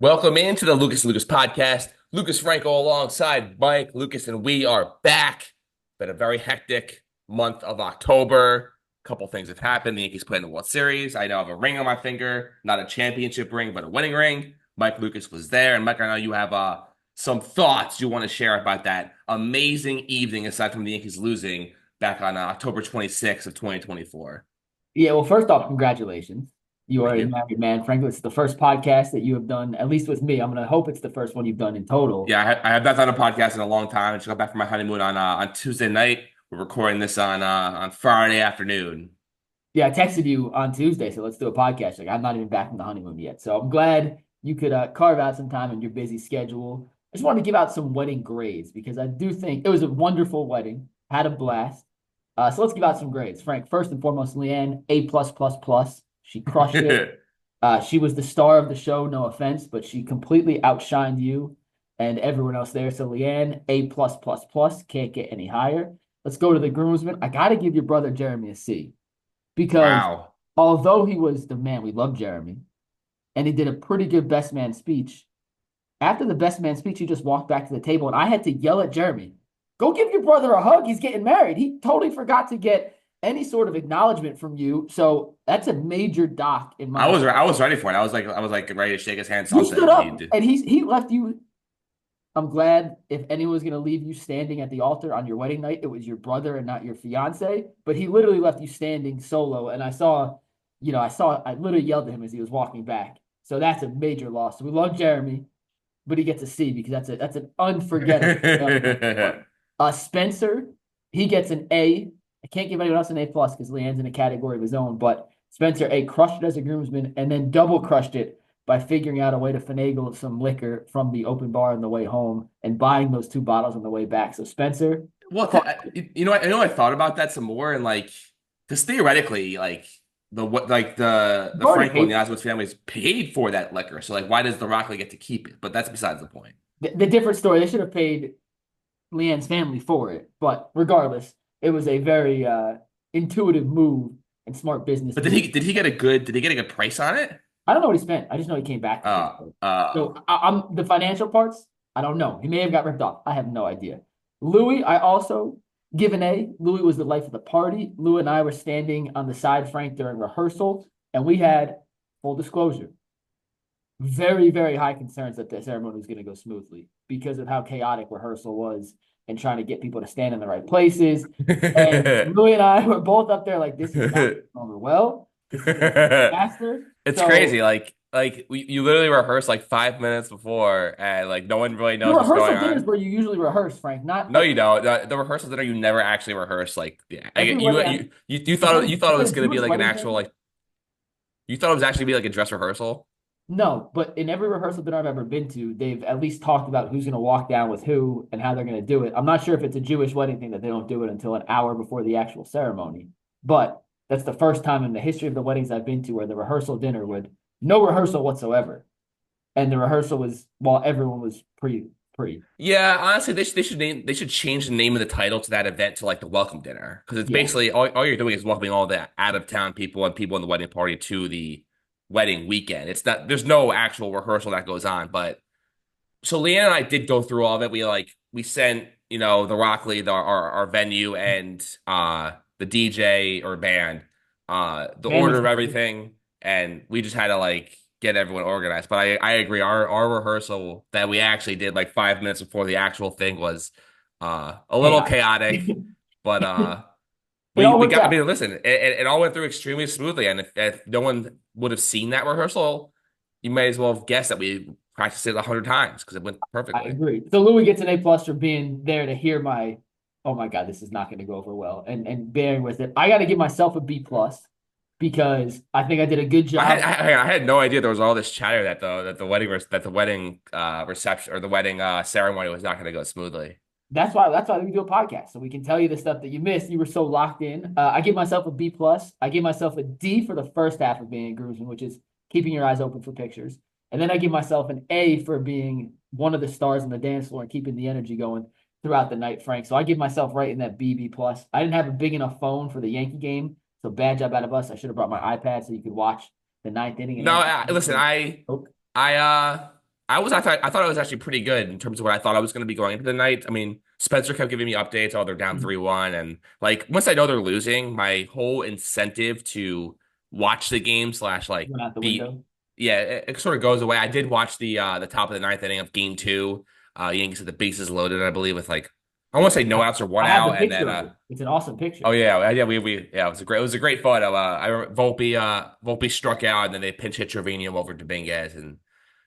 Welcome into the Lucas and Lucas podcast. Lucas Frankel alongside Mike Lucas, and we are back. Been a very hectic month of October. A couple things have happened. The Yankees played in the World Series. I now have a ring on my finger, not a championship ring, but a winning ring. Mike Lucas was there, and Mike, I know you have some thoughts you want to share about that amazing evening, aside from the Yankees losing back on October 26th of 2024. Yeah, well, first off, congratulations. You are Thank a you. married man. Frankly, it's the first podcast that you have done, at least with me. I'm going to hope it's the first one you've done in total. Yeah, I have not done a podcast in a long time. I just got back from my honeymoon on Tuesday night. We're recording this on Friday afternoon. Yeah, I texted you on Tuesday, so let's do a podcast. Like, I'm not even back from the honeymoon yet. So I'm glad you could carve out some time in your busy schedule. I just wanted to give out some wedding grades because I do think it was a wonderful wedding. Had a blast. So let's give out some grades. Frank, first and foremost, Leanne, A plus plus plus. She crushed it. She was the star of the show, no offense, but she completely outshined you and everyone else there. So Leanne, A plus plus plus, can't get any higher. Let's go to the groomsmen. I got to give your brother Jeremy a C because Wow. although he was the man, we love Jeremy, and he did a pretty good best man speech. After the best man speech, he just walked back to the table, and I had to yell at Jeremy, "Go give your brother a hug. He's getting married." He totally forgot to get any sort of acknowledgement from you. So that's a major dock in my. I was ready for it. I was like ready to shake his hand, You stood something. He up did. and he left you. I'm glad if anyone was going to leave you standing at the altar on your wedding night, it was your brother and not your fiance. But he literally left you standing solo. And I literally yelled at him as he was walking back. So that's a major loss. So we love Jeremy, but he gets a C because that's an unforgettable failure. Spencer, he gets an A. I can't give anyone else an A plus because Leanne's in a category of his own. But Spencer A crushed it as a groomsman and then double crushed it by figuring out a way to finagle some liquor from the open bar on the way home and buying those two bottles on the way back. So Spencer, Well, I thought about that some more, and like, because theoretically, like the you've already Franco and paid the Oswald families paid for that liquor, so like, why does the Rocklet get to keep it? But that's besides the point. the different story. They should have paid Leanne's family for it, but regardless, it was a very intuitive move and smart business But move. did he get a good price on it? I don't know what he spent. I just know he came back to pay Uh, for it. uh, So I'm the financial parts. I don't know. He may have got ripped off. I have no idea. Louis, I also give an A. Louis was the life of the party. Louis and I were standing on the side, Frank, during rehearsal, and we had full disclosure, very, very high concerns that the ceremony was going to go smoothly because of how chaotic rehearsal was and trying to get people to stand in the right places. And Louis and I were both up there like, this is not going over well. This is going to be a disaster. It's So crazy. You literally rehearse like 5 minutes before, and like no one really the knows what's going rehearsal dinner is on. where you usually rehearse, Frank, not No, like you don't. The rehearsal dinner, you never actually rehearse. Like, yeah, every wedding. you thought it Is that was a gonna be Jewish like an wedding actual thing? like you thought it was actually be like a dress rehearsal. No, but in every rehearsal dinner I've ever been to, they've at least talked about who's going to walk down with who and how they're going to do it. I'm not sure if it's a Jewish wedding thing that they don't do it until an hour before the actual ceremony, but that's the first time in the history of the weddings I've been to where the rehearsal dinner would no rehearsal whatsoever, and the rehearsal was while everyone was pre. Yeah, honestly, they should change the name of the title to that event to like the welcome dinner, because it's Yeah, basically all you're doing is welcoming all the out of town people and people in the wedding party to the wedding weekend. It's not There's no actual rehearsal that goes on. But so Leanne and I did go through all of it. We sent, the Rockley, our venue, and the DJ or band, the band order was of everything, and we just had to like get everyone organized. But I agree, our rehearsal that we actually did like 5 minutes before the actual thing was a little chaos. chaotic, but It all worked I out. mean, listen, it all went through extremely smoothly, and if no one would have seen that rehearsal, you may as well have guessed that we practiced it 100 times because it went I perfectly. agree. So Louis gets an A plus for being there to hear my, oh my God, this is not going to go over well, and bearing with it. I got to give myself a B plus because I think I did a good job. I had no idea there was all this chatter that the wedding reception or the wedding ceremony was not going to go smoothly. That's why we do a podcast so we can tell you the stuff that you missed. You were so locked in. I give myself a B plus. I give myself a D for the first half of being a groomsman, which is keeping your eyes open for pictures, and then I give myself an A for being one of the stars on the dance floor and keeping the energy going throughout the night, Frank. So I give myself right in that B plus. I didn't have a big enough phone for the Yankee game, so bad job out of us. I should have brought my iPad so you could watch the ninth inning and No, answer. listen, Nope. I I thought it was actually pretty good in terms of what I thought I was going to be going into the night. I mean, Spencer kept giving me updates. Oh, they're down Mhm. 3-1, and like once I know they're losing, my whole incentive to watch the game slash like Went out the be window. yeah, it sort of goes away. I did watch the top of the ninth inning of Game Two. Yankees had the bases loaded, I believe, with like I want to say no I, outs or one I have out, the and then picture of it. It's an awesome oh picture. yeah, it was a great photo. I remember Volpe struck out, and then they pinch hit Trevino over Dominguez, and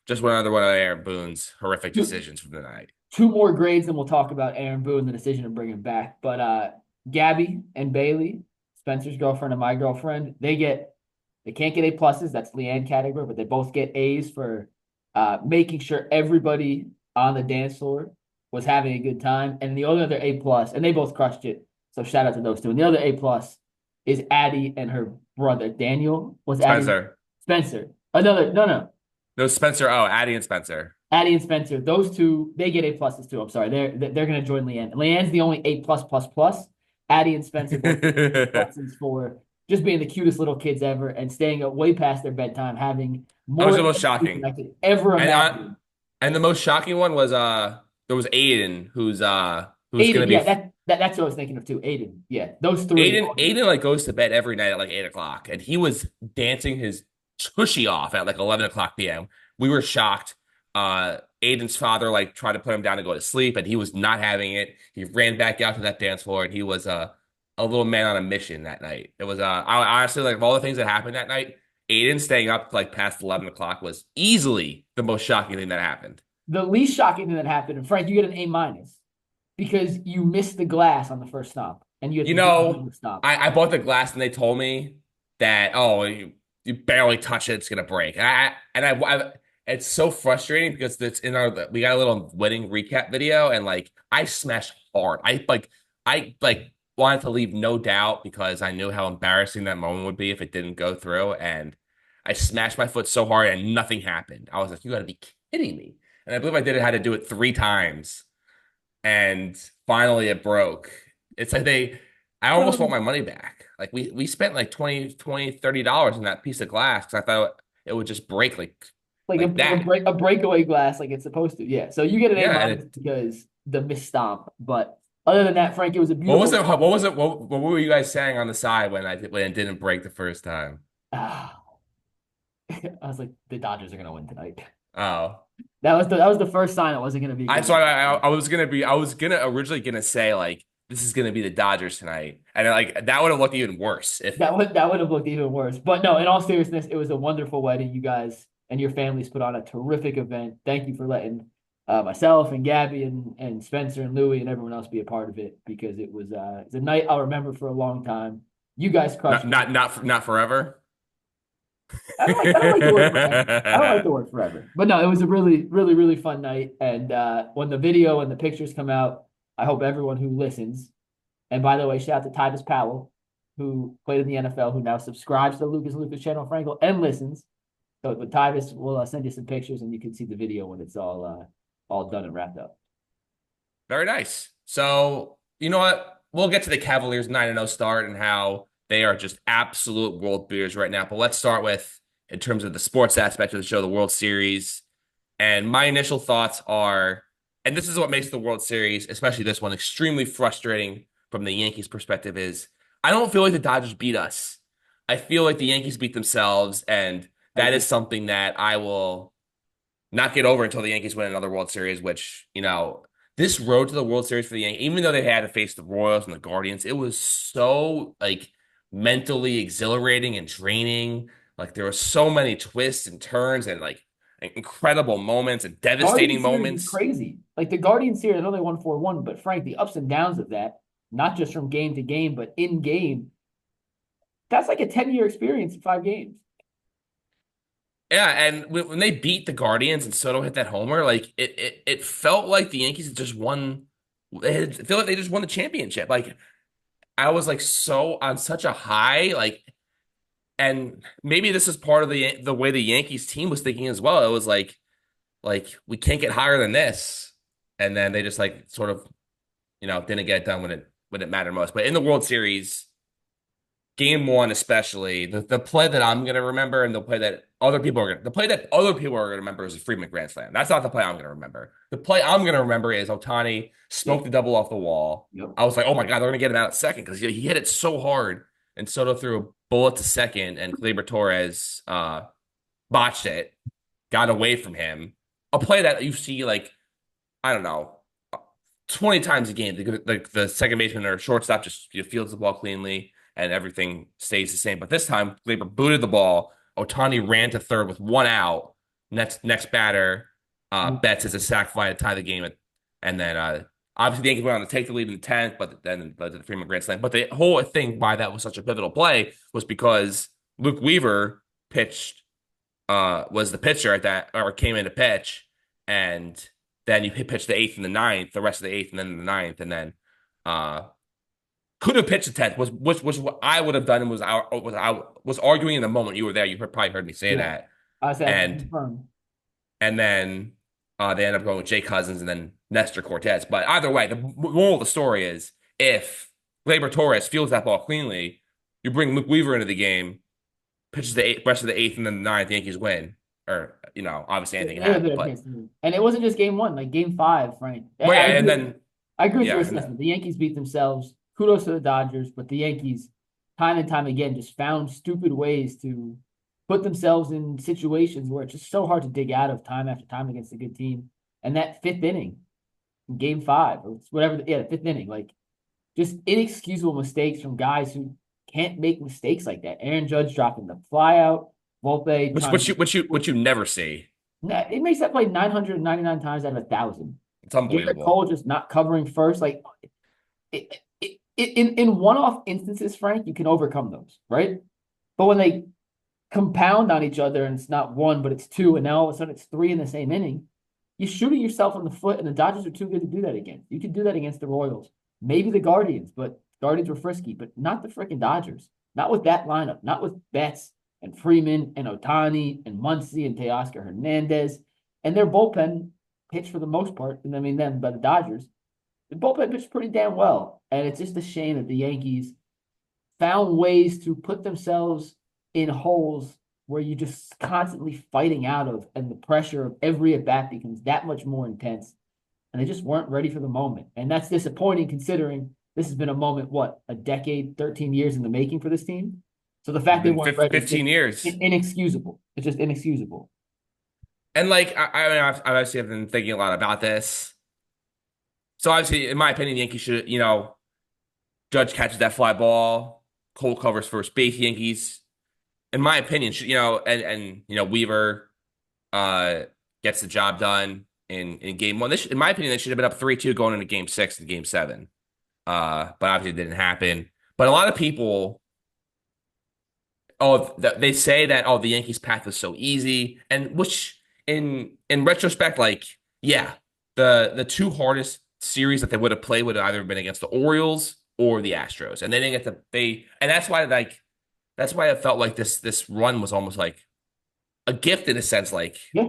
just another one of Aaron Boone's horrific Two, decisions from the night. two more grades, and we'll talk about Aaron Boone and the decision to bring him back. But Gabby and Bailey, Spencer's girlfriend and my girlfriend, they can't get A pluses. That's Leanne category, but they both get A's for making sure everybody on the dance floor was having a good time. And the only other A plus, and they both crushed it. So shout out to those two. And the other A plus is Addie and her brother Daniel. Was Addie Spencer, Spencer? Another no. no Spencer. Oh, Addie and Spencer. Addie and Spencer, those two, they get A pluses too. I'm sorry, they're gonna join Leanne. Leanne's the only A plus. Addie and Spencer both get That A pluses for just being the cutest little kids ever and staying up way past their bedtime, having was more the most energy than shocking, I could ever and imagine. the most shocking one was there was Aiden who's gonna Aiden, be yeah, that's what I was thinking of too. Aiden, yeah, those three Aiden all get Aiden like goes to bed every night at like 8 o'clock, and he was dancing his tushy off at like 11 o'clock p.m. We were shocked. Aiden's father like tried to put him down to go to sleep, and he was not having it. He ran back out to that dance floor, and he was a little man on a mission that night. It was I honestly like of all the things that happened that night, Aiden staying up like past 11 o'clock was easily the most shocking thing that happened. the least shocking thing that happened. And Frank, you get an A minus because you missed the glass on the first stop and you had You to do know, another stop. I bought the glass and they told me that you barely touch it, it's gonna break. I it's so frustrating because it's in our we got a little wedding recap video and like I smashed hard. I wanted to leave no doubt because I knew how embarrassing that moment would be if it didn't go through. And I smashed my foot so hard and nothing happened. I was like, you gotta be kidding me. And I believe I did it had to do it 3 times and finally it broke. It's like I almost want Well, my money back. Like we spent like 20, $30 on that piece of glass because I thought it would just break like like that. a breakaway glass like it's supposed to. Yeah. So you get an A Yeah, and minus it because the missed stomp. But other than that, Frank, it was a what was beautiful. it what was it what were you guys saying on the side when it didn't break the first time? Ah, I was like, the Dodgers are gonna win tonight. Oh. That was the first sign it wasn't gonna be a I good so night. I was gonna originally gonna say like this is gonna be the Dodgers tonight. And like that would have looked even worse if That would have looked even worse. But no, in all seriousness, it was a wonderful wedding. You guys and your families put on a terrific event. Thank you for letting myself and Gabby and Spencer and Louie and everyone else be a part of it because it's a night I'll remember for a long time. You guys crushed it. not forever. I don't like the word forever. I don't like the word forever. But no, it was a really fun night. And when the video and the pictures come out, I hope everyone who listens. And by the way, shout out to Tyvis Powell, who played in the NFL, who now subscribes to the Lucas channel, Frankel, and listens. So, but Tyvis will send you some pictures, and you can see the video when it's all done and wrapped up. Very nice. So, you know what? We'll get to the Cavaliers 9-0 start and how they are just absolute world beaters right now. But let's start with, in terms of the sports aspect of the show, the World Series. And my initial thoughts are, and this is what makes the World Series, especially this one, extremely frustrating from the Yankees' perspective, is I don't feel like the Dodgers beat us. I feel like the Yankees beat themselves, and I that is agree. something that I will not get over until the Yankees win another World Series, which, this road to the World Series for the Yankees, even though they had to face the Royals and the Guardians, it was so like mentally exhilarating and draining. Like there were so many twists and turns and like incredible moments and Guardian devastating series is moments. crazy. Like the Guardian series, I know they won 4-1, but Frank, the ups and downs of that, not just from game to game, but in game, that's like a 10-year experience in 5 games. Yeah, and when they beat the Guardians and Soto hit that homer, like it felt like the Yankees had just won. It felt like they just won the championship. Like I was like so on such a high, like, and maybe this is part of the way the Yankees team was thinking as well. It was like we can't get higher than this, and then they just like sort of didn't get it done when it mattered most. But in the World Series, game one, especially the play that I'm gonna remember, and the play that other people are gonna remember is a Freeman grand slam. That's not the play I'm gonna remember. The play I'm gonna remember is Otani smoked Yep. the double off the wall. Yep. I was like, oh my God, they're gonna get him out at second because he hit it so hard, and Soto threw a bullet to second, and Gleyber Torres botched it, got away from him. A play that you see like I don't know 20 times a game. The second baseman or shortstop just fields the ball cleanly and everything stays the same. But this time, Gleyber booted the ball. Otani ran to third with one out. Next batter, Betts is a sac fly to tie the game. And then obviously the Yankees went on to take the lead in the 10th, but then led to the Freeman grand slam. But the whole thing why that was such a pivotal play was because Luke Weaver pitched was the pitcher at that or came in to pitch, and then you pitch the eighth and the ninth, the rest of the eighth and then the ninth, and then uh could have pitched the tenth was what I would have done and was arguing in the moment you were there. Probably heard me say Yeah. that, I said I can and confirm. then they end up going with Jay Cousins and then Nestor Cortez. But either way, the moral of the story is if Gleyber Torres fields that ball cleanly, you bring Luke Weaver into the game, pitches rest of the eighth and then the ninth, the Yankees win. Or, obviously anything can They have happen. a But chance to win. And it wasn't just game one, like game five, Frank. well, yeah, and then I agree with your yeah, and assessment. The Yankees beat themselves. Kudos to the Dodgers, but the Yankees, time and time again, just found stupid ways to put themselves in situations where it's just so hard to dig out of time after time against a good team. And that fifth inning, game five, or whatever, yeah, the fifth inning, like just inexcusable mistakes from guys who can't make mistakes like that. Aaron Judge dropping the flyout, Volpe which trying which to. you which you which you never see. It makes that play 999 times out of 1,000. It's Garrett unbelievable. Cole just not covering first. Like in one-off instances, Frank, you can overcome those, right? But when they compound on each other and it's not one, but it's two, and now all of a sudden it's three in the same inning, you're shooting yourself in the foot, and the Dodgers are too good to do that against. You could do that against the Royals, maybe the Guardians, but Guardians were frisky, but not the freaking Dodgers. Not with that lineup, not with Betts and Freeman and Otani and Muncy and Teoscar Hernandez. And their bullpen pitched for the most part, and I mean them by the Dodgers. The bullpen pitched pretty damn well. And it's just a shame that the Yankees found ways to put themselves in holes where you're just constantly fighting out of, and the pressure of every at bat becomes that much more intense. And they just weren't ready for the moment. And that's disappointing considering this has been a moment, what, a decade, 13 years in the making for this team? So the It's fact they been weren't ready is 15 just years. inexcusable. It's just inexcusable. And like I've obviously have been thinking a lot about this. So obviously, in my opinion, the Yankees should, Judge catches that fly ball, Cole covers first base, Yankees, in my opinion, should, and Weaver uh gets the job done in game one. In my opinion, they should have been up 3-2 going into game six and game seven. But obviously it didn't happen. But a lot of people, they say that the Yankees path was so easy, and which in retrospect, like yeah, the two hardest series that they would have played would have either been against the Orioles or the Astros, and they didn't get and that's why it felt like this run was almost like a gift in a sense, Yeah,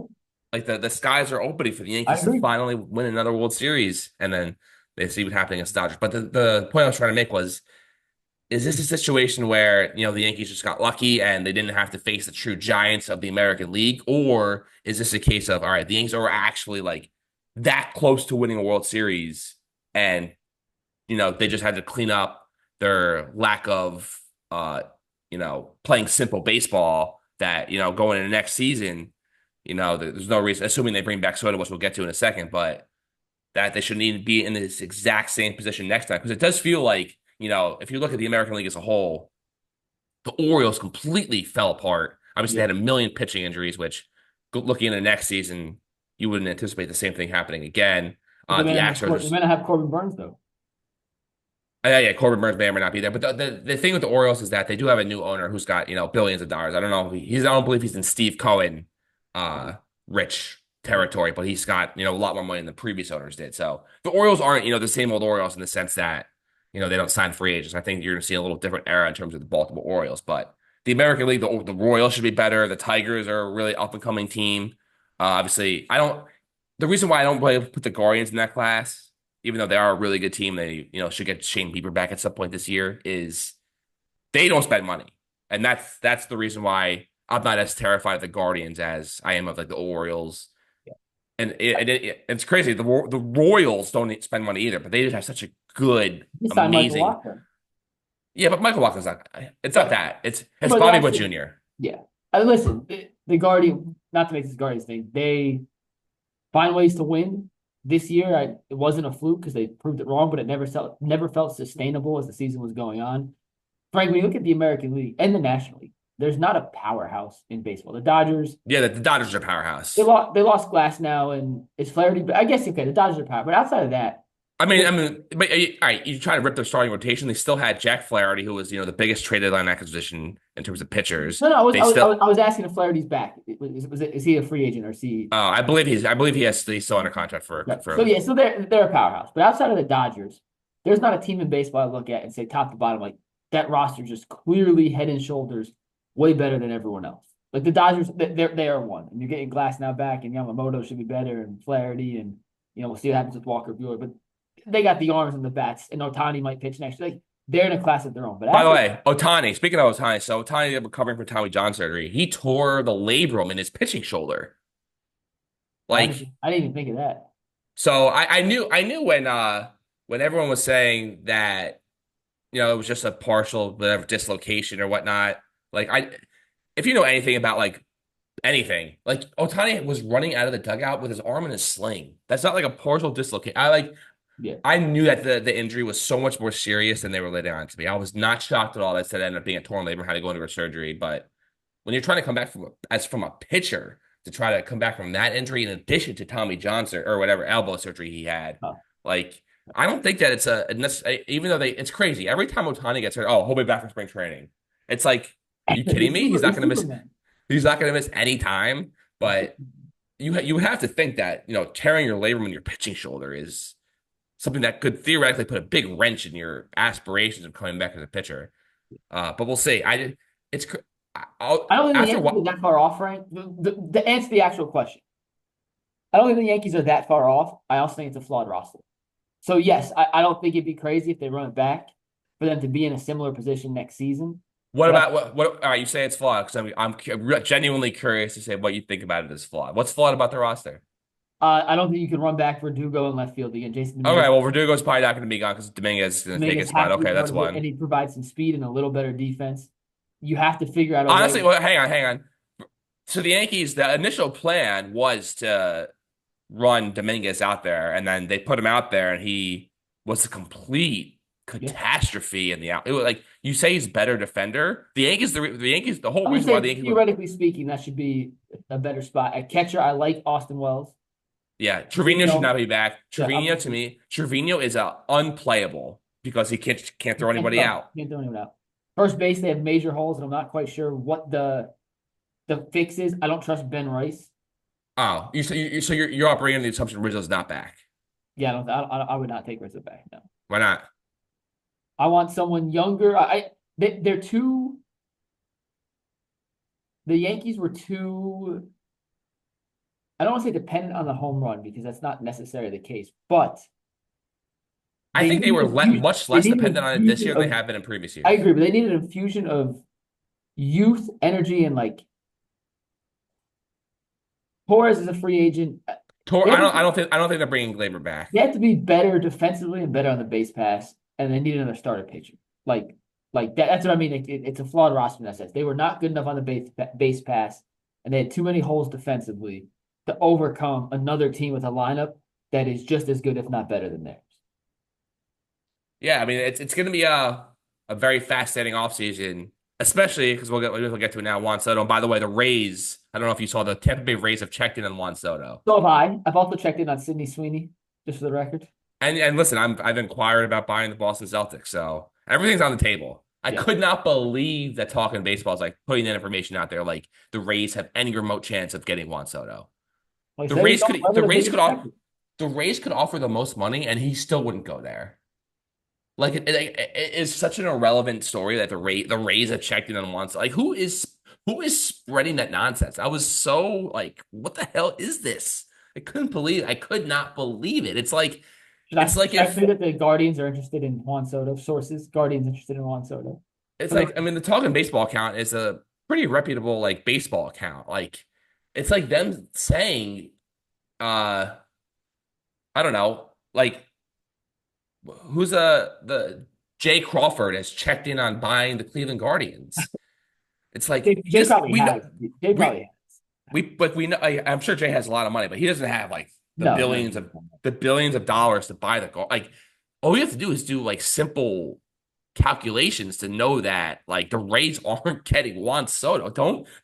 like the skies are opening for the I Yankees to agree. finally win another World Series, and then they see what happened against Dodgers. But the point I was trying to make was, is this a situation where, the Yankees just got lucky and they didn't have to face the true giants of the American League? Or is this a case of, all right, the Yankees are actually like that close to winning a World Series and, they just had to clean up their lack of, playing simple baseball that, going into next season, there's no reason, assuming they bring back Soto, which we'll get to in a second, but that they should need to be in this exact same position next time. Because it does feel like, if you look at the American League as a whole, the Orioles completely fell apart. Obviously, they Yeah. had a million pitching injuries, which looking into next season, you wouldn't anticipate the same thing happening again. But they may The not have Astros they may not have Corbin Burns though. yeah, Corbin Burns may or may not be there. But the thing with the Orioles is that they do have a new owner who's got, billions of dollars. I don't know if I don't believe he's in Steve Cohen uh rich territory, but he's got, a lot more money than the previous owners did. So the Orioles aren't, the same old Orioles in the sense that, they don't sign free agents. I think you're gonna see a little different era in terms of the Baltimore Orioles. But the American League, the Royals should be better. The Tigers are a really up and coming team. Obviously, I don't the reason why I don't really put the Guardians in that class, even though they are a really good team, they should get Shane Bieber back at some point this year. Is they don't spend money, and that's the reason why I'm not as terrified of the Guardians as I am of like the Orioles. And it's crazy. The Royals don't spend money either, but they just have such a good, You signed Michael amazing. Walker. Yeah, but Michael Watson's not. It's not Right. that. It's But they Bobby Wood actually, Jr. yeah. Listen, the Guardian, not to make this Guardians thing, they find ways to win. This year, it wasn't a fluke because they proved it wrong, but it never felt sustainable as the season was going on. Frank, when you look at the American League and the National League, there's not a powerhouse in baseball. The Dodgers, Yeah, the Dodgers are a they powerhouse. lost they lost Glass now, and it's Flaherty. But I guess okay, the Dodgers are power. But outside of that, But all right, you try to rip their starting rotation. They still had Jack Flaherty, who was the biggest trade deadline acquisition in terms of pitchers. no, no, I was They I was I still, was, I was asking if Flaherty's back. Is he a free agent or is he? I believe he's still under contract Right. So for. yeah, so they're a powerhouse. But outside of the Dodgers, there's not a team in baseball I look at and say top to bottom like that roster just clearly head and shoulders way better than everyone else. Like the Dodgers, they are one, and you're getting Glass now back, and Yamamoto should be better, and Flaherty, and we'll see what happens with Walker Buehler. But they got the arms and the bats, and Otani might pitch next year. Like they're in a class of their own. But By the after way, Otani. Speaking of Otani, so Otani recovering from Tommy John surgery, he tore the labrum in his pitching shoulder. Like, I didn't even think of that. so I knew when everyone was saying that it was just a partial whatever dislocation or whatnot. Like if you know anything about like anything, like Otani was running out of the dugout with his arm in a sling. That's not like a partial dislocation. Yeah, I knew that the injury was so much more serious than they were letting on to me. I was not shocked at all that it ended up being a torn labrum, had to go into a surgery. But when you're trying to come back from a pitcher to try to come back from that injury, in addition to Tommy John or whatever elbow surgery he had, oh. like I don't think that it's even though it's crazy. Every time Otani gets hurt, oh, he'll be back from spring training. It's like, are you kidding me? He's not He's going to miss. Superman. He's not going to miss any time. But you have to think that tearing your labrum in your pitching shoulder is something that could theoretically put a big wrench in your aspirations of coming back as a pitcher. But we'll see. It's I don't think the after Yankees are what that far off, Frank. The answer the actual question. I don't think the Yankees are that far off. I also think it's a flawed roster. So yes, I don't think it'd be crazy if they run it back for them to be in a similar position next season. what But about what? All right, you say it's flawed because I'm genuinely curious to say what you think about it as flawed. What's flawed about the roster? I don't think you can run back Verdugo in left field again. Jason Okay, Dominguez, well, Verdugo's probably not going to be gone because Dominguez is going to take Dominguez his spot. has to be Okay, that's part of it, one. and he provides some speed and a little better defense. You have to figure out a way. Honestly, well, hang on. So the Yankees, the initial plan was to run Dominguez out there, and then they put him out there, and he was a complete Yeah. catastrophe in the out. It was like you say he's better defender. The Yankees, the whole I'm just reason why the saying, Yankees were, theoretically speaking, that should be a better spot. At catcher, I like Austin Wells. yeah, Trevino should not be back. Yeah, Trevino is unplayable because he can't throw anybody out. Can't throw anyone out. First base, they have major holes, and I'm not quite sure what the fix is. I don't trust Ben Rice. Oh, you're operating on the assumption Rizzo's not back. Yeah, I would not take Rizzo back. No, Why not? I want someone younger. They're too. The Yankees were too. I don't want to say dependent on the home run because that's not necessarily the case, but I they think they need were an infusion. much They less need an dependent on it this infusion year than they of. have been in previous I years. agree, but they need an infusion of youth, energy, and like Torres is a free agent. Tor, They have, I don't think they're bringing Glaber back. they have to be better defensively and better on the base pass, and they need another starter pitcher. Like, that's what I mean. It's a flawed roster in that sense. They were not good enough on the base pass, and they had too many holes defensively to overcome another team with a lineup that is just as good, if not better, than theirs. Yeah, I mean it's going to be a very fascinating offseason, especially because we'll get to it now. Juan Soto. And by the way, the Rays. I don't know if you saw the Tampa Bay Rays have checked in on Juan Soto. So have I. I've also checked in on Sidney Sweeney, just for the record. And listen, I've inquired about buying the Boston Celtics, so everything's on the table. I Yeah. could not believe that talking baseball is like putting that information out there. Like the Rays have any remote chance of getting Juan Soto. Like, The say we Rays don't, could whoever the the Rays biggest could check off is. the Rays could offer the most money, and he still wouldn't go there. Like it is such an irrelevant story that the Rays have checked in on once. Like who is spreading that nonsense? I was so like, what the hell is this? I could not believe it. Should I, It's like should I if say that the Guardians are interested in Juan Soto? Sources, Guardians interested in Juan Soto. it's For the like, I mean, the Talking Baseball account is a pretty reputable like baseball account. Like, it's like them saying, uh, I don't know, like who's the Jay Crawford has checked in on buying the Cleveland Guardians. It's like he Jay just probably we know has. Jay probably we has. but we know I'm sure Jay has a lot of money, but he doesn't have like No, no. the billions of dollars to buy the goal. Like all you have to do is do like simple calculations to know that like the Rays aren't getting Juan Soto.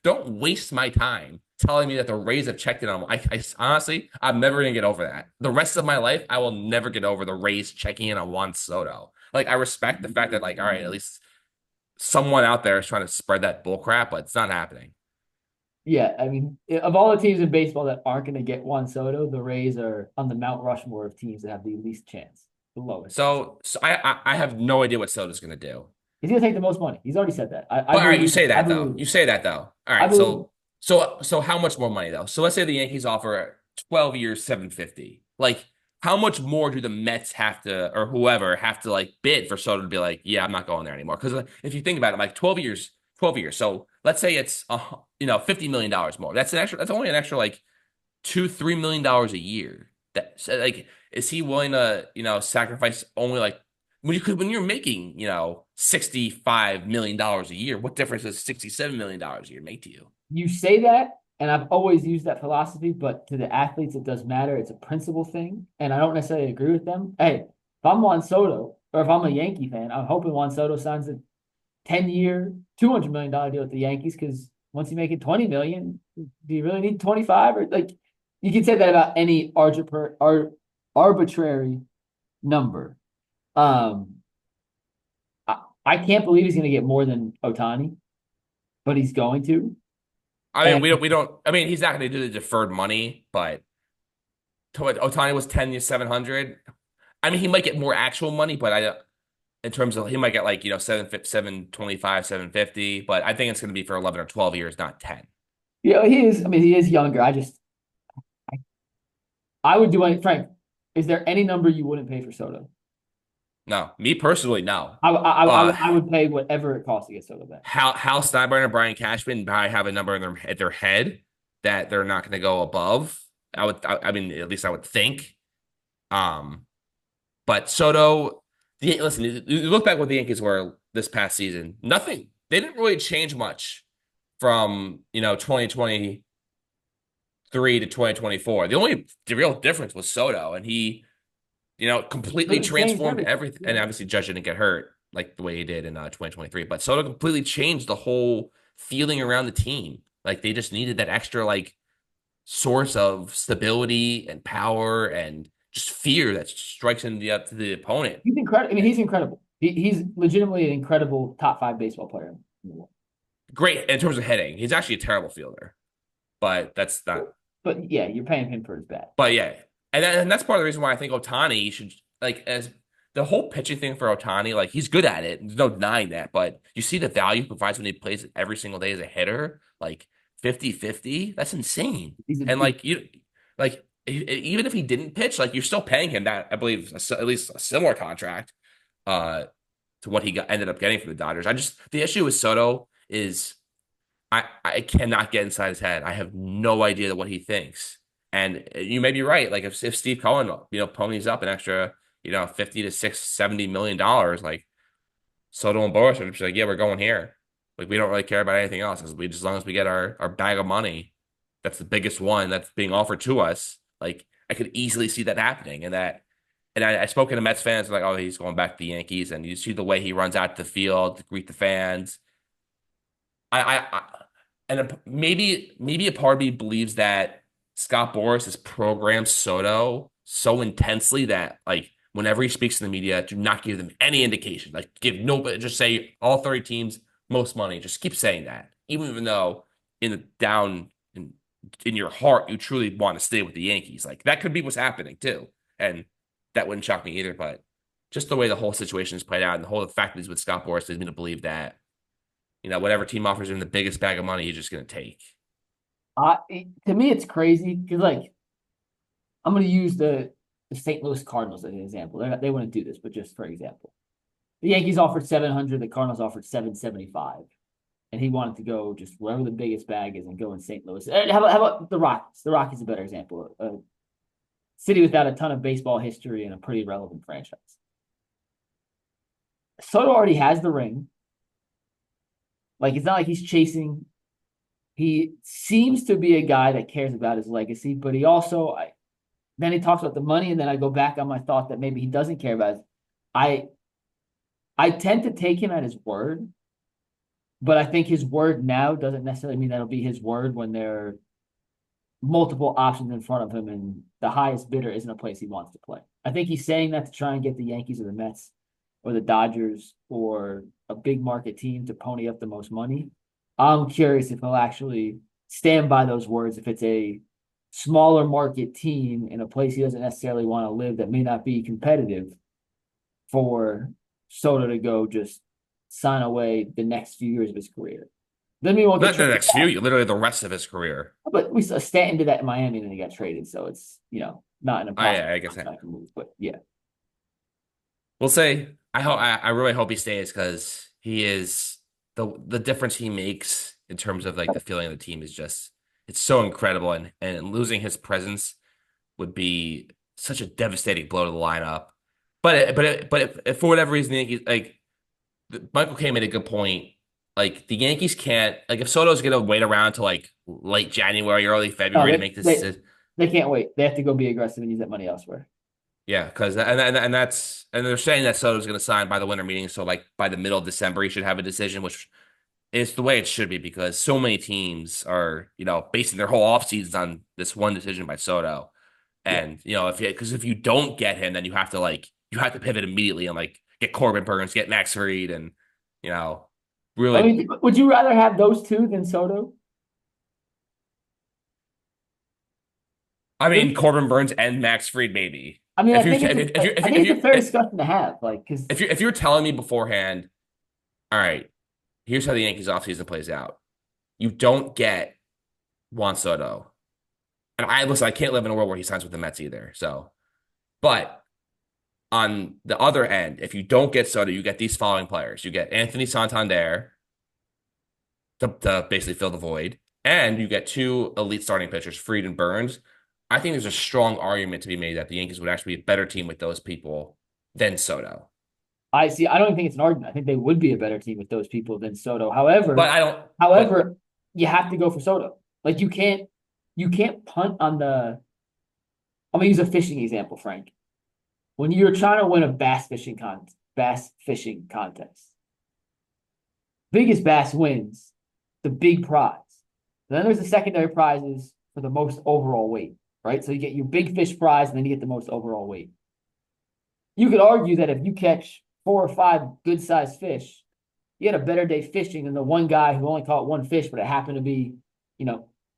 Don't waste my time telling me that the Rays have checked in on. I honestly, I'm never gonna get over that. The rest of my life, I will never get over the Rays checking in on Juan Soto. Like I respect the fact that like all right, at least someone out there is trying to spread that bull crap, but it's not happening. Yeah, I mean, of all the teams in baseball that aren't going to get Juan Soto, the Rays are on the Mount Rushmore of teams that have the least chance, the lowest. So I have no idea what Soto's gonna do. He's going to take the most money. He's already said that. I But all right, you believe. say I that though. believe. You say that though. All I right, believe. so how much more money though? So let's say the Yankees offer 12 years 750. Like how much more do the Mets have to or whoever have to like bid for Soto to be like, yeah, I'm not going there anymore? Because if you think about it, like 12 years, 12 years. So let's say it's $50 million more. That's only an extra like $2-3 million a year. That so, like is he willing to sacrifice only like when you're making $65 million a year, what difference does $67 million a year make to you? You say that, and I've always used that philosophy, but to the athletes, it does matter. It's a principle thing, and I don't necessarily agree with them. Hey, if I'm Juan Soto, or if I'm a Yankee fan, I'm hoping Juan Soto signs a 10-year, $200 million deal with the Yankees because once you make it 20 million, do you really need 25? Or like you can say that about any arbitrary number. Um, I can't believe he's going to get more than Otani, but he's going to. I mean, And we don't. I mean, he's not going to do the deferred money, but Otani was 10 years 700. I mean, he might get more actual money, but in terms of he might get like 725, 750, but I think it's going to be for 11 or 12 years, not 10. he is. I mean, he is younger. I would do any. Frank, is there any number you wouldn't pay for Soto? No, me personally, no. I Uh, I would pay whatever it costs to get Soto back. Hal Steinbrenner and Brian Cashman probably have a number in at their head that they're not going to go above. I mean, at least I would think. Um, but Soto, listen, you look back what the Yankees were this past season. Nothing. They didn't really change much from 2023 to 2024. The real difference was Soto, and he completely Really changed transformed everything. everything. And Yeah. obviously, Judge didn't get hurt like the way he did in 2023. But Soto completely changed the whole feeling around the team. Like they just needed that extra like source of stability and power and just fear that strikes into up to the opponent. He's incredible. I mean, he's incredible. He's legitimately an incredible top five baseball player in the world. Great in terms of hitting. He's actually a terrible fielder, but that's not. But yeah, you're paying him for his bat. But yeah, and that's part of the reason why I think Otani should like as the whole pitching thing for Otani. Like he's good at it. There's no denying that. But you see the value he provides when he plays it every single day as a hitter, like 50-50. That's insane. And like even if he didn't pitch, like you're still paying him that I believe at least a similar contract uh to what ended up getting from the Dodgers. The issue with Soto is I cannot get inside his head. I have no idea what he thinks. And you may be right. Like if Steve Cohen, ponies up an extra, 50 to $70 million, like Soto and Boris are just like, yeah, we're going here. Like we don't really care about anything else. As long as we get our bag of money, that's the biggest one that's being offered to us. Like I could easily see that happening. And I spoke to Mets fans like, oh, he's going back to the Yankees, and you see the way he runs out to the field to greet the fans. I and maybe a part of me believes that Scott Boras has programmed Soto so intensely that like whenever he speaks to the media, do not give them any indication. Like give nobody, just say all 30 teams most money. Just keep saying that, even though in the down in your heart you truly want to stay with the Yankees. Like that could be what's happening too, and that wouldn't shock me either. But just the way the whole situation is played out, and the fact that he's with Scott Boras leads me to believe that whatever team offers him the biggest bag of money, he's just going to take. To me, it's crazy because like I'm going to use the St. Louis Cardinals as an example. They wouldn't do this, but just for example, The Yankees offered 700, the Cardinals offered 775. And he wanted to go just wherever the biggest bag is and go in St. Louis. How about the Rockies? The Rockies is a better example. A city without a ton of baseball history and a pretty relevant franchise. Soto already has the ring. Like, it's not like he's chasing. He seems to be a guy that cares about his legacy, but he also, then he talks about the money, and then I go back on my thought that maybe he doesn't care about it. I I tend to take him at his word, but I think his word now doesn't necessarily mean that'll be his word when there are multiple options in front of him and the highest bidder isn't a place he wants to play. I think he's saying that to try and get the Yankees or the Mets or the Dodgers or a big market team to pony up the most money. I'm curious if he'll actually stand by those words, if it's a smaller market team in a place he doesn't necessarily want to live that may not be competitive for Soto to go just sign away the next few years of his career. Then we won't get Not the traded next back. few, literally the rest of his career. But we saw Stanton did that in Miami and then he got traded. So it's, not an impossible I guess contract to move. But yeah. we'll say. I really hope he stays because he is the difference he makes in terms of like the feeling of the team is just it's so incredible and losing his presence would be such a devastating blow to the lineup. But if for whatever reason the Yankees like Michael K made a good point. Like the Yankees can't like if Soto's gonna wait around till like late January, early No, February to they, make this they, decision. they can't wait. They have to go be aggressive and use that money elsewhere. Yeah, because and that's and they're saying that Soto's going to sign by the winter meeting, so like by the middle of December he should have a decision, which is the way it should be because so many teams are basing their whole off seasons on this one decision by Soto, Yeah. and if you don't get him, then you have to pivot immediately and like get Corbin Burns, get Max Fried, and you know I really. mean, would you rather have those two than Soto? I mean Corbin Burns and Max Fried maybe. I mean, If you're if I think it's a fair discussion to have. Like, because if you're telling me beforehand, all right, here's how the Yankees offseason plays out. You don't get Juan Soto. And I can't live in a world where he signs with the Mets either. So, but on the other end, if you don't get Soto, you get these following players. You get Anthony Santander to basically fill the void, and you get two elite starting pitchers, Fried and Burns. I think there's a strong argument to be made that the Yankees would actually be a better team with those people than Soto. I see. I don't even think it's an argument. I think they would be a better team with those people than Soto. But However, I don't. But however, you have to go for Soto. Like you can't punt on the. I'm gonna use a fishing example, Frank. When you're trying to win a bass fishing contest, biggest bass wins the big prize. Then there's the secondary prizes for the most overall weight, right? So you get your big fish prize, and then you get the most overall weight. You could argue that if you catch 4 or 5 good sized fish, you had a better day fishing than the one guy who only caught one fish, but it happened to be,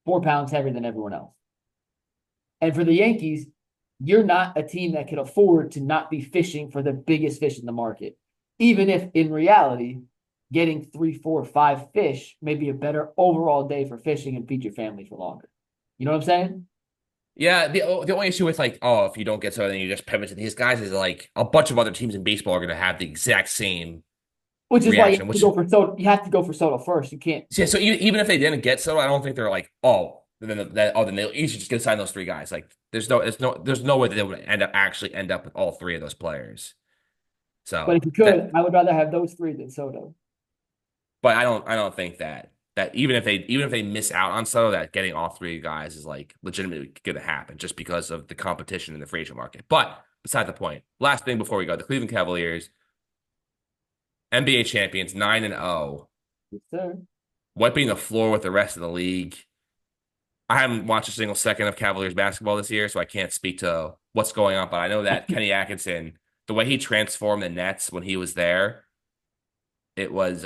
4 pounds heavier than everyone else. And for the Yankees, you're not a team that can afford to not be fishing for the biggest fish in the market, even if in reality, getting 3, 4, 5 fish may be a better overall day for fishing and feed your family for longer. You know what I'm saying? yeah, the only issue with like, oh, if you don't get Soto, then you just pivot to these guys is like a bunch of other teams in baseball are going to have the exact same Which is why you reaction. have to Which go for Soto. You have to go for Soto first. You can't. yeah, so even if they didn't get Soto, I don't think they're like, then they you should just get sign those three guys. Like, there's no way that they would end up with all three of those players. But So if you that, could, I would rather have those three than Soto. but I don't think that even if they miss out on Soto, that getting all three guys is like legitimately going to happen just because of the competition in the free agent market. But beside the point, last thing before we go, the Cleveland Cavaliers, NBA champions, 9-0, Yes, sir. wiping the floor with the rest of the league. I haven't watched a single second of Cavaliers basketball this year, so I can't speak to what's going on. But I know that Kenny Atkinson, the way he transformed the Nets when he was there, it was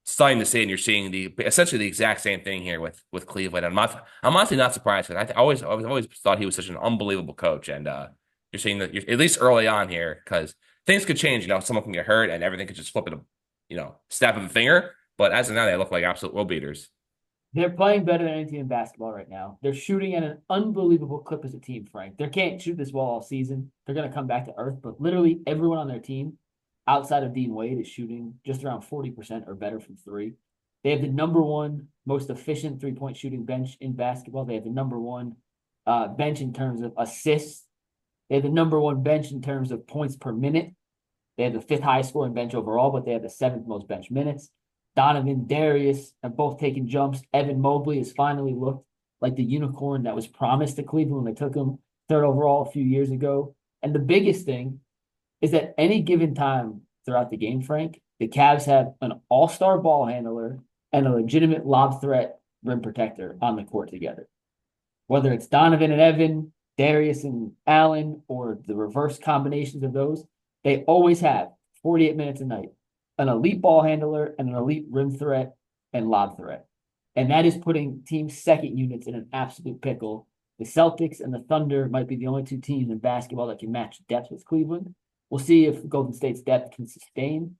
stunning to see. And you're seeing essentially the exact same thing here with Cleveland. I'm honestly not surprised because I've always thought he was such an unbelievable coach. And you're seeing that at least early on here because things could change. Someone can get hurt and everything could just flip in snap of a finger. But as of now, they look like absolute world beaters. They're playing better than any team in basketball right now. They're shooting at an unbelievable clip as a team, Frank. They can't shoot this well all season. They're going to come back to earth, but literally everyone on their team outside of Dean Wade is shooting just around 40% or better from three. They have the number one most efficient 3-point shooting bench in basketball. They have the number one bench in terms of assists. They have the number one bench in terms of points per minute. They have the fifth highest scoring bench overall, but they have the seventh most bench minutes. Donovan, Darius have both taken jumps. Evan Mobley has finally looked like the unicorn that was promised to Cleveland when they took him third overall a few years ago. And the biggest thing is that any given time throughout the game, Frank, the Cavs have an all-star ball handler and a legitimate lob threat rim protector on the court together. Whether it's Donovan and Evan, Darius and Allen, or the reverse combinations of those, they always have 48 minutes a night, an elite ball handler and an elite rim threat and lob threat. And that is putting team second units in an absolute pickle. The Celtics and the Thunder might be the only two teams in basketball that can match depth with Cleveland. We'll see if Golden State's depth can sustain,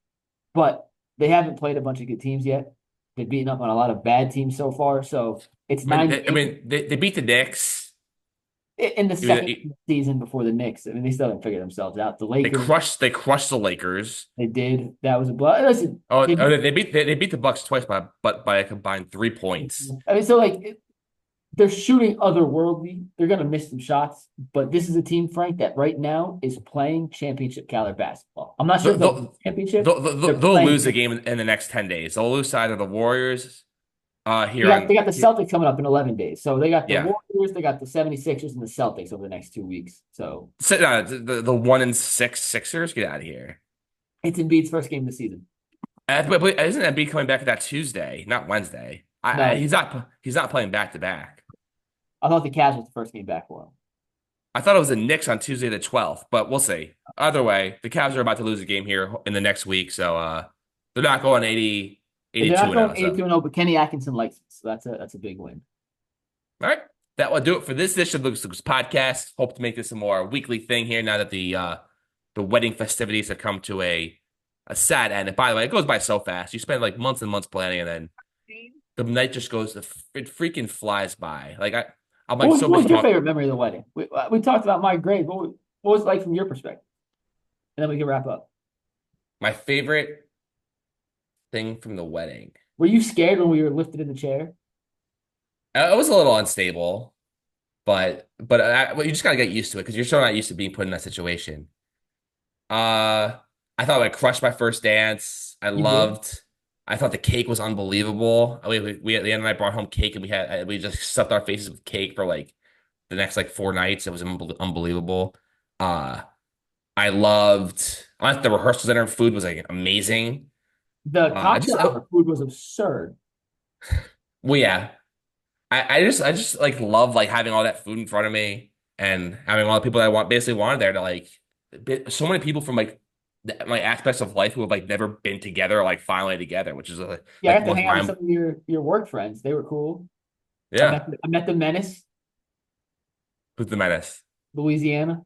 but they haven't played a bunch of good teams yet. They've beaten up on a lot of bad teams so far. So it's they beat the Knicks in the second season before the Knicks. I mean, they still haven't figured themselves out. The Lakers, they crushed the Lakers. They did. That was a blow. Listen, they beat the Bucks twice by a combined 3 points. I mean, so like they're shooting otherworldly. They're gonna miss some shots, but this is a team, Frank, that right now is playing championship caliber basketball. I'm not sure if they'll championship. They'll lose a game in the next 10 days. They'll lose side of the Warriors. They got the Celtics coming up in 11 days. So they got the Warriors, they got the 76ers, and the Celtics over the next 2 weeks. So the 1-6 Sixers, get out of here. It's Embiid's first game of the season. But isn't Embiid coming back that Tuesday, not Wednesday? No. He's not playing back to back. I thought the Cavs was the first game back for him. I thought it was the Knicks on Tuesday the 12th, but we'll see. Either way, the Cavs are about to lose a game here in the next week, so they're not going 82 82-0, but Kenny Atkinson likes it, so that's a big win. All right. That will do it for this edition of Lucas Lucas Podcast. Hope to make this a more weekly thing here now that the wedding festivities have come to a sad end. And by the way, it goes by so fast. You spend like months and months planning, and then the night just goes, it freaking flies by. Like I'm like, what was your favorite memory of the wedding? We talked about my grade. What was it like from your perspective? And then we can wrap up. My favorite thing from the wedding. Were you scared when we were lifted in the chair? I was a little unstable, but you just gotta get used to it because you're so not used to being put in that situation. I thought I crushed my first dance. I thought the cake was unbelievable. We at the end of the night brought home cake, and we just stuffed our faces with cake for like the next like 4 nights. It was unbelievable. I loved the rehearsal center food was like amazing. The cocktail hour food was absurd. Well, yeah. I just like love like having all that food in front of me and having all the people that I basically wanted there to like so many people from like aspects of life who have like never been together like finally together, which is I got to hang out with some of your work friends. They were cool. Yeah, I met the Menace. Who's the Menace? Louisiana.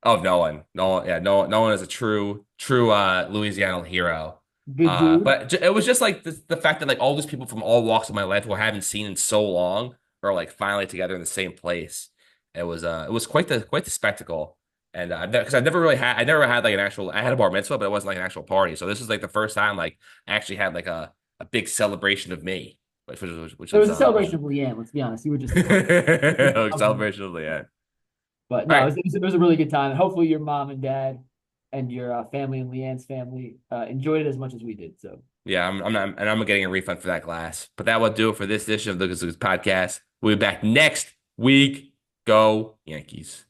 Oh, no one is a true Louisiana hero. Good dude. But it was just like the fact that like all these people from all walks of my life who I haven't seen in so long are like finally together in the same place. It was quite the spectacle. And because I never had like an actual, I had a bar mitzvah, but it wasn't like an actual party. So this was like the first time like I actually had like a big celebration of me, which was a celebration of Leanne. Let's be honest, you were just celebration of Leanne. But no, it was a really good time. And hopefully your mom and dad and your family and Leanne's family enjoyed it as much as we did. So yeah, I'm getting a refund for that glass. But that will do it for this edition of Lucas Lucas Podcast. We'll be back next week. Go Yankees.